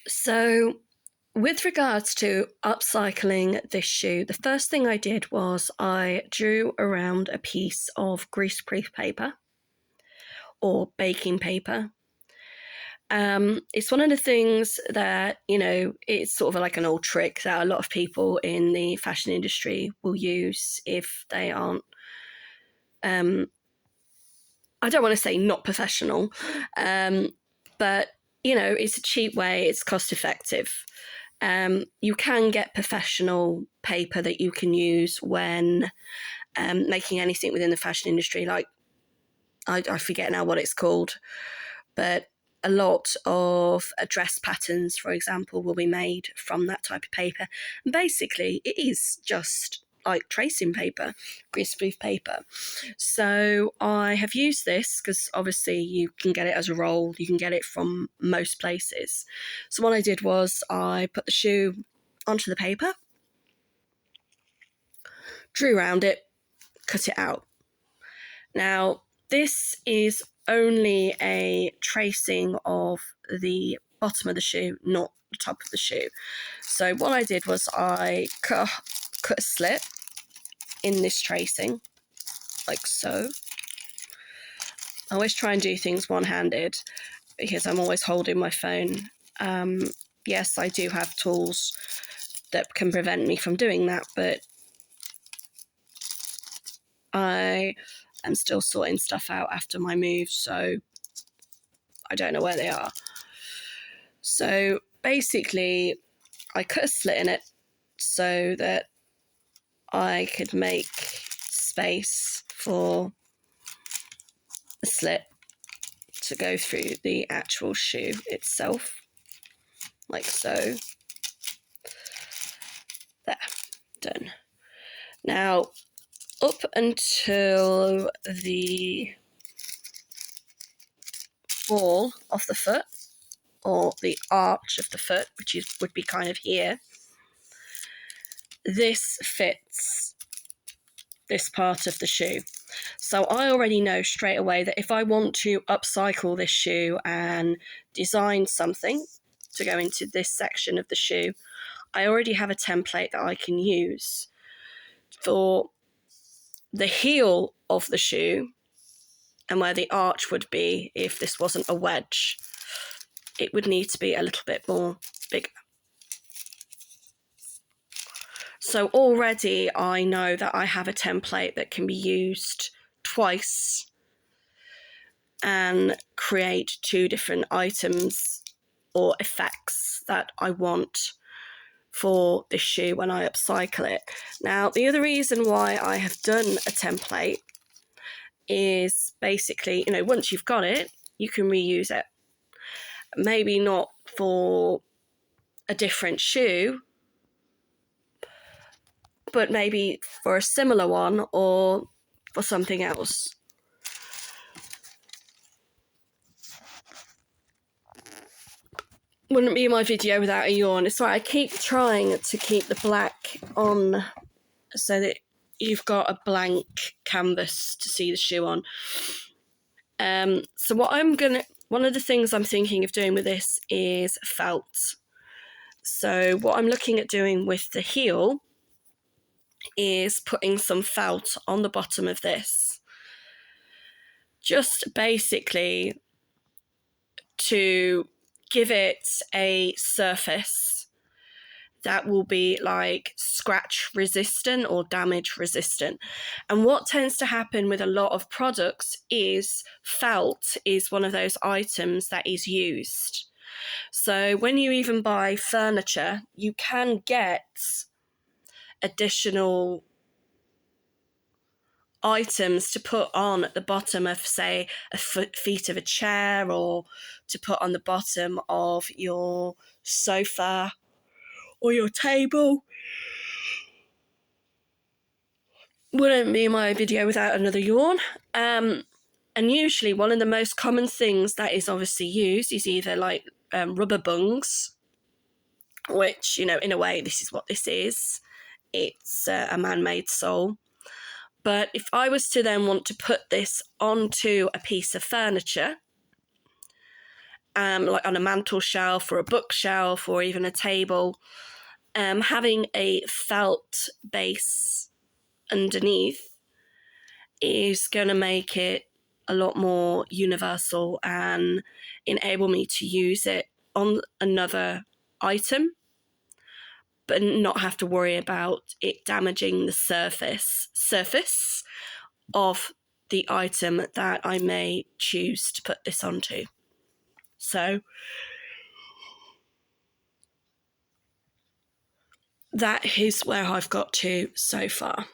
So, with regards to upcycling this shoe, the first thing I did was I drew around a piece of greaseproof paper or baking paper. It's one of the things that, it's sort of like an old trick that a lot of people in the fashion industry will use if they aren't, I don't want to say not professional, but, it's a cheap way, it's cost effective. You can get professional paper that you can use when making anything within the fashion industry. Like, I forget now what it's called, but a lot of dress patterns, for example, will be made from that type of paper. And basically, it is just like tracing paper, greaseproof paper. So I have used this because obviously you can get it as a roll, you can get it from most places. So what I did was I put the shoe onto the paper, drew around it, cut it out. Now, this is only a tracing of the bottom of the shoe, not the top of the shoe. So what I did was I cut a slit in this tracing, like so. I always try and do things one-handed because I'm always holding my phone. Yes, I do have tools that can prevent me from doing that, but I am still sorting stuff out after my move, so I don't know where they are. So basically, I cut a slit in it so that I could make space for a slit to go through the actual shoe itself, like so. There, done. Now, up until the ball of the foot, or the arch of the foot, which would be kind of here, this fits this part of the shoe. So I already know straight away that if I want to upcycle this shoe and design something to go into this section of the shoe, I already have a template that I can use. For the heel of the shoe and where the arch would be if this wasn't a wedge, it would need to be a little bit more bigger. So already I know that I have a template that can be used twice and create two different items or effects that I want for this shoe when I upcycle it. Now, the other reason why I have done a template is basically, once you've got it, you can reuse it. Maybe not for a different shoe, but maybe for a similar one or for something else. Wouldn't be my video without a yawn. It's right, I keep trying to keep the black on so that you've got a blank canvas to see the shoe on. So one of the things I'm thinking of doing with this is felt. So what I'm looking at doing with the heel is putting some felt on the bottom of this. Just basically to give it a surface that will be like scratch resistant or damage resistant. And what tends to happen with a lot of products is felt is one of those items that is used. So when you even buy furniture, you can get additional items to put on at the bottom of, say, feet of a chair, or to put on the bottom of your sofa or your table. Wouldn't be my video without another yawn. And usually one of the most common things that is obviously used is either like rubber bungs, which, in a way, this is what this is. It's a man-made sole. But if I was to then want to put this onto a piece of furniture like on a mantle shelf or a bookshelf or even a table, having a felt base underneath is going to make it a lot more universal and enable me to use it on another item, but not have to worry about it damaging the surface of the item that I may choose to put this onto. So that is where I've got to so far.